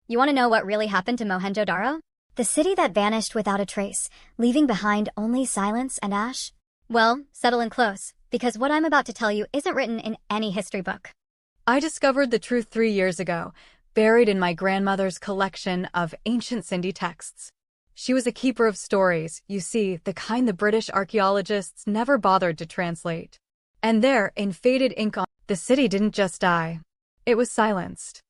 You want to know what really happened to Mohenjo-Daro? The city that vanished without a trace, leaving behind only silence and ash? Well, settle in close, because what I'm about to tell you isn't written in any history book. I discovered the truth 3 years ago, buried in my grandmother's collection of ancient Sindhi texts. She was a keeper of stories, you see, the kind the British archaeologists never bothered to translate. And there, in faded ink the city didn't just die. It was silenced.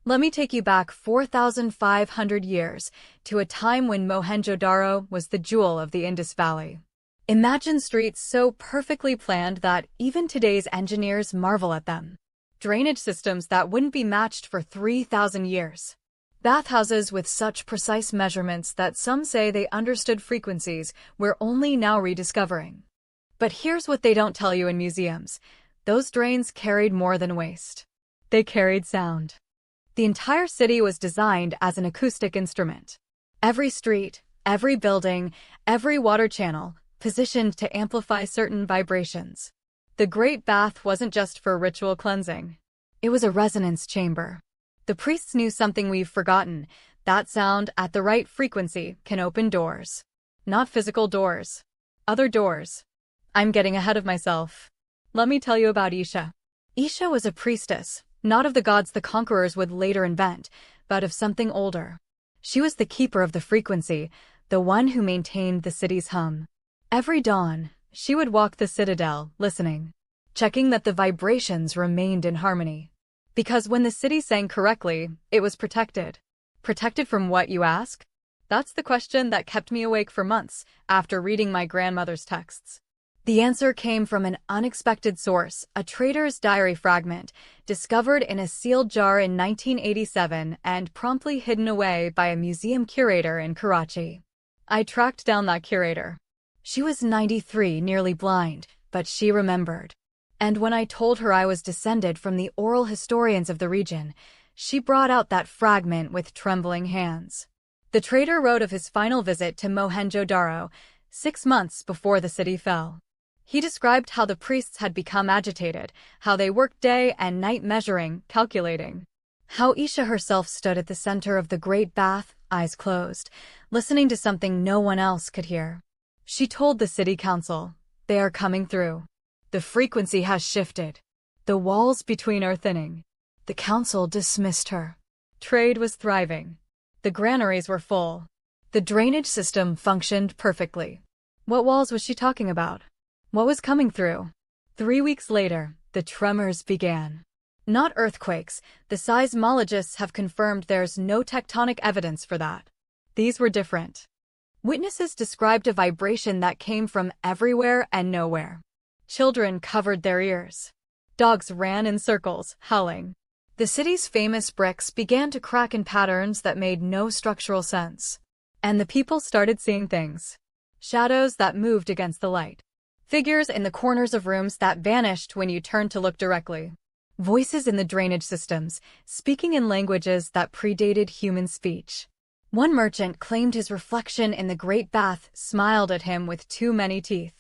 Let me take you back 4,500 years to a time when Mohenjo-Daro was the jewel of the Indus Valley. Imagine streets so perfectly planned that even today's engineers marvel at them. Drainage systems that wouldn't be matched for 3,000 years. Bathhouses with such precise measurements that some say they understood frequencies we're only now rediscovering. But here's what they don't tell you in museums. Those drains carried more than waste. They carried sound. The entire city was designed as an acoustic instrument. Every street, every building, every water channel, positioned to amplify certain vibrations. The Great Bath wasn't just for ritual cleansing. It was a resonance chamber. The priests knew something we've forgotten. That sound at the right frequency can open doors. Not physical doors. Other doors. I'm getting ahead of myself. Let me tell you about Isha. Isha was a priestess, not of the gods the conquerors would later invent, but of something older. She was the keeper of the frequency, the one who maintained the city's hum. Every dawn, she would walk the citadel, listening, checking that the vibrations remained in harmony. Because when the city sang correctly, it was protected. Protected from what, you ask? That's the question that kept me awake for months after reading my grandmother's texts. The answer came from an unexpected source, a trader's diary fragment, discovered in a sealed jar in 1987 and promptly hidden away by a museum curator in Karachi. I tracked down that curator. She was 93, nearly blind, but she remembered. And when I told her I was descended from the oral historians of the region, she brought out that fragment with trembling hands. The trader wrote of his final visit to Mohenjo-Daro, 6 months before the city fell. He described how the priests had become agitated, how they worked day and night measuring, calculating. How Isha herself stood at the center of the Great Bath, eyes closed, listening to something no one else could hear. She told the city council, "They are coming through. The frequency has shifted. The walls between are thinning." The council dismissed her. Trade was thriving. The granaries were full. The drainage system functioned perfectly. What walls was she talking about? What was coming through? 3 weeks later, the tremors began. Not earthquakes, the seismologists have confirmed there's no tectonic evidence for that. These were different. Witnesses described a vibration that came from everywhere and nowhere. Children covered their ears. Dogs ran in circles, howling. The city's famous bricks began to crack in patterns that made no structural sense. And the people started seeing things. Shadows that moved against the light. Figures in the corners of rooms that vanished when you turned to look directly. Voices in the drainage systems, speaking in languages that predated human speech. One merchant claimed his reflection in the Great Bath smiled at him with too many teeth.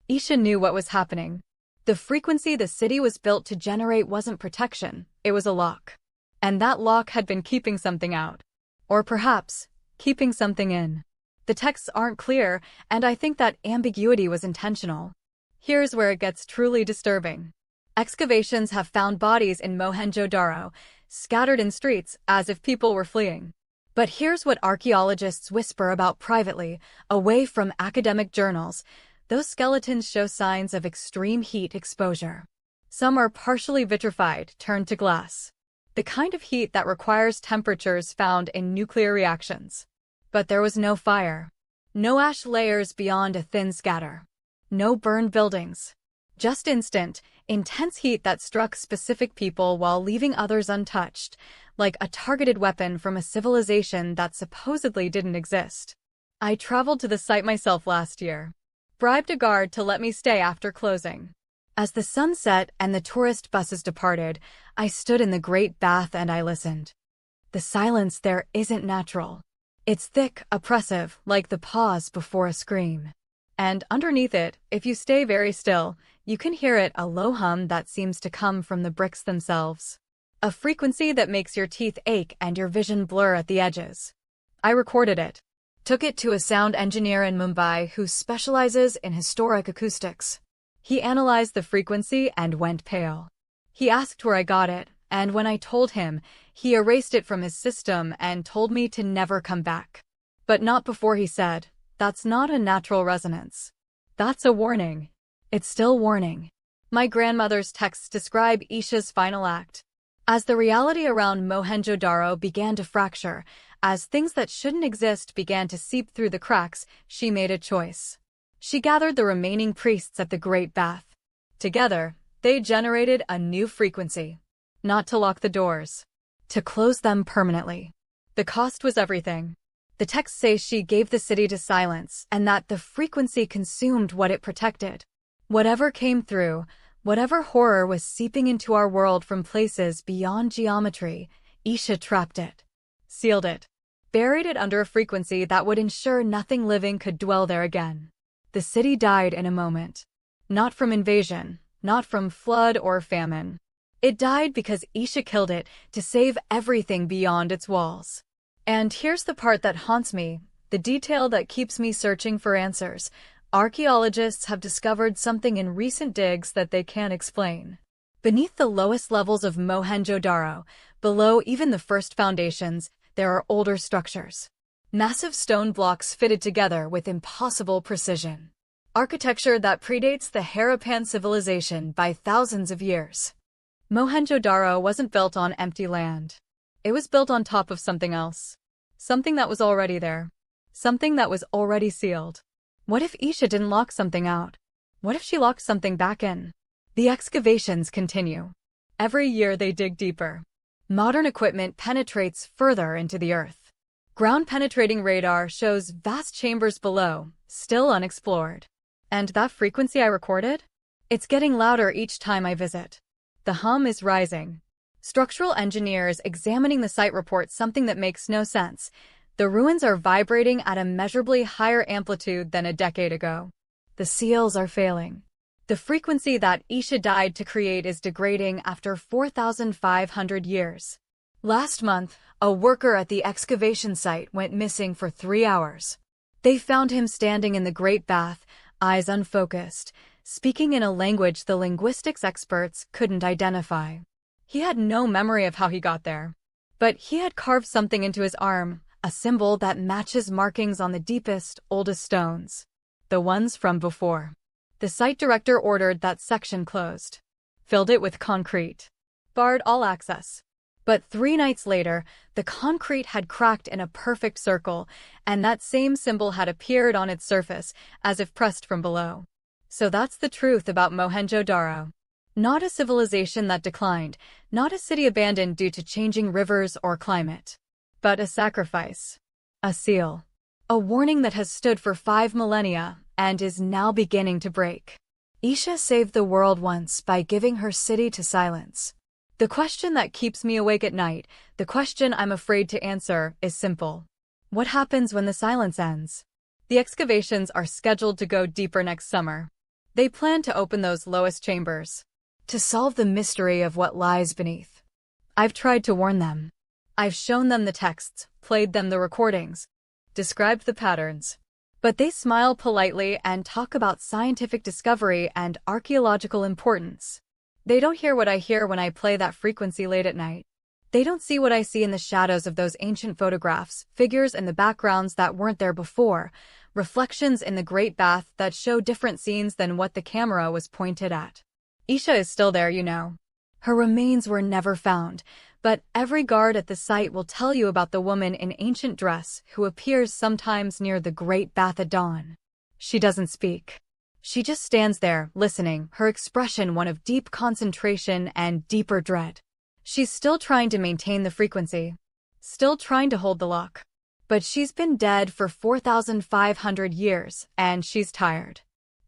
Isha knew what was happening. The frequency the city was built to generate wasn't protection, it was a lock. And that lock had been keeping something out. Or perhaps, keeping something in. The texts aren't clear, and I think that ambiguity was intentional. Here's where it gets truly disturbing. Excavations have found bodies in Mohenjo-Daro, scattered in streets as if people were fleeing. But here's what archaeologists whisper about privately, away from academic journals. Those skeletons show signs of extreme heat exposure. Some are partially vitrified, turned to glass. The kind of heat that requires temperatures found in nuclear reactions. But there was no fire. No ash layers beyond a thin scatter. No burned buildings. Just instant, intense heat that struck specific people while leaving others untouched, like a targeted weapon from a civilization that supposedly didn't exist. I traveled to the site myself last year. Bribed a guard to let me stay after closing. As the sun set and the tourist buses departed, I stood in the Great Bath and I listened. The silence there isn't natural. It's thick, oppressive, like the pause before a scream. And underneath it, if you stay very still, you can hear it, a low hum that seems to come from the bricks themselves. A frequency that makes your teeth ache and your vision blur at the edges. I recorded it. Took it to a sound engineer in Mumbai who specializes in historic acoustics. He analyzed the frequency and went pale. He asked where I got it, and when I told him, he erased it from his system and told me to never come back. But not before he said, "That's not a natural resonance. That's a warning." It's still warning. My grandmother's texts describe Isha's final act. As the reality around Mohenjo-Daro began to fracture, as things that shouldn't exist began to seep through the cracks, she made a choice. She gathered the remaining priests at the Great Bath. Together, they generated a new frequency. Not to lock the doors, to close them permanently. The cost was everything. The texts say she gave the city to silence and that the frequency consumed what it protected. Whatever came through, whatever horror was seeping into our world from places beyond geometry, Isha trapped it, sealed it, buried it under a frequency that would ensure nothing living could dwell there again. The city died in a moment. Not from invasion, not from flood or famine. It died because Isha killed it to save everything beyond its walls. And here's the part that haunts me, the detail that keeps me searching for answers. Archaeologists have discovered something in recent digs that they can't explain. Beneath the lowest levels of Mohenjo-Daro, below even the first foundations, there are older structures. Massive stone blocks fitted together with impossible precision. Architecture that predates the Harappan civilization by thousands of years. Mohenjo-Daro wasn't built on empty land. It was built on top of something else. Something that was already there. Something that was already sealed. What if Isha didn't lock something out? What if she locked something back in? The excavations continue. Every year they dig deeper. Modern equipment penetrates further into the earth. Ground-penetrating radar shows vast chambers below, still unexplored. And that frequency I recorded? It's getting louder each time I visit. The hum is rising. Structural engineers examining the site report something that makes no sense. The ruins are vibrating at a measurably higher amplitude than a decade ago. The seals are failing. The frequency that Isha died to create is degrading after 4,500 years. Last month, a worker at the excavation site went missing for 3 hours. They found him standing in the Great Bath, eyes unfocused, speaking in a language the linguistics experts couldn't identify. He had no memory of how he got there. But he had carved something into his arm, a symbol that matches markings on the deepest, oldest stones. The ones from before. The site director ordered that section closed. Filled it with concrete. Barred all access. But 3 nights later, the concrete had cracked in a perfect circle, and that same symbol had appeared on its surface, as if pressed from below. So that's the truth about Mohenjo-Daro. Not a civilization that declined, not a city abandoned due to changing rivers or climate. But a sacrifice. A seal. A warning that has stood for 5 millennia, and is now beginning to break. Isha saved the world once by giving her city to silence. The question that keeps me awake at night, the question I'm afraid to answer, is simple. What happens when the silence ends? The excavations are scheduled to go deeper next summer. They plan to open those lowest chambers. To solve the mystery of what lies beneath. I've tried to warn them. I've shown them the texts, played them the recordings, described the patterns. But they smile politely and talk about scientific discovery and archaeological importance. They don't hear what I hear when I play that frequency late at night. They don't see what I see in the shadows of those ancient photographs, figures in the backgrounds that weren't there before, reflections in the Great Bath that show different scenes than what the camera was pointed at. Isha is still there, you know. Her remains were never found, but every guard at the site will tell you about the woman in ancient dress who appears sometimes near the Great Bath at dawn. She doesn't speak. She just stands there, listening, her expression one of deep concentration and deeper dread. She's still trying to maintain the frequency. Still trying to hold the lock. But she's been dead for 4,500 years, and she's tired.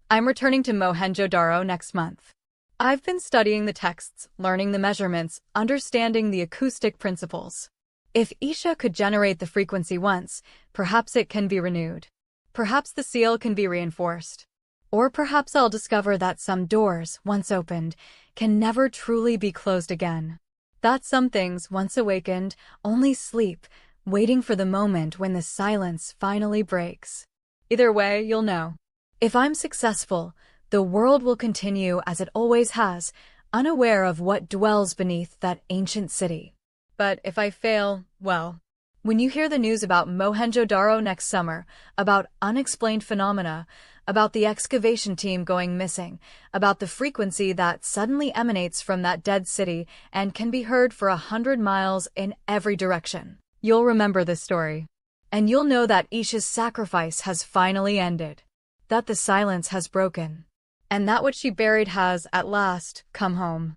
I'm returning to Mohenjo-Daro next month. I've been studying the texts, learning the measurements, understanding the acoustic principles. If Isha could generate the frequency once, perhaps it can be renewed. Perhaps the seal can be reinforced. Or perhaps I'll discover that some doors, once opened, can never truly be closed again. that some things, once awakened, only sleep, waiting for the moment when the silence finally breaks. Either way, you'll know. If I'm successful, the world will continue as it always has, unaware of what dwells beneath that ancient city. But if I fail, well, when you hear the news about Mohenjo-Daro next summer, about unexplained phenomena, about the excavation team going missing, about the frequency that suddenly emanates from that dead city and can be heard for 100 miles in every direction, you'll remember this story. And you'll know that Isha's sacrifice has finally ended, that the silence has broken, and that what she buried has, at last, come home.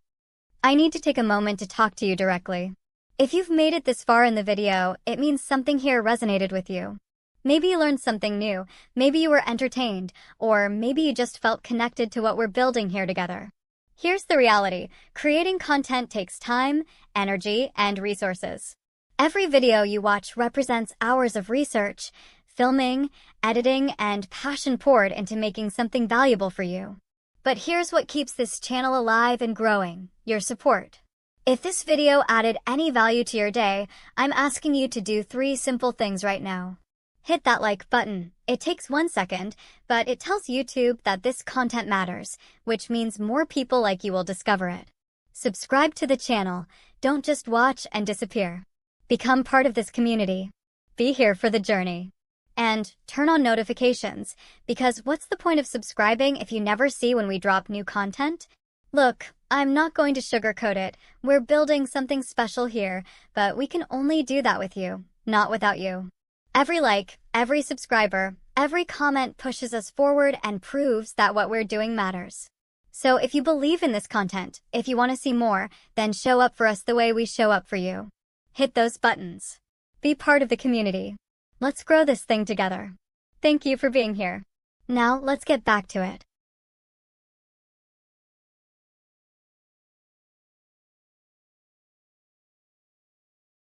I need to take a moment to talk to you directly. If you've made it this far in the video, it means something here resonated with you. Maybe you learned something new, maybe you were entertained, or maybe you just felt connected to what we're building here together. Here's the reality: creating content takes time, energy, and resources. Every video you watch represents hours of research, filming, editing, and passion poured into making something valuable for you. But here's what keeps this channel alive and growing: your support. If this video added any value to your day, I'm asking you to do 3 simple things right now. Hit that like button. It takes 1 second, but it tells YouTube that this content matters, which means more people like you will discover it. Subscribe to the channel. Don't just watch and disappear. Become part of this community. Be here for the journey. And turn on notifications, because what's the point of subscribing if you never see when we drop new content? Look, I'm not going to sugarcoat it. We're building something special here, but we can only do that with you, not without you. Every like, every subscriber, every comment pushes us forward and proves that what we're doing matters. So if you believe in this content, if you want to see more, then show up for us the way we show up for you. Hit those buttons. Be part of the community. Let's grow this thing together. Thank you for being here. Now let's get back to it.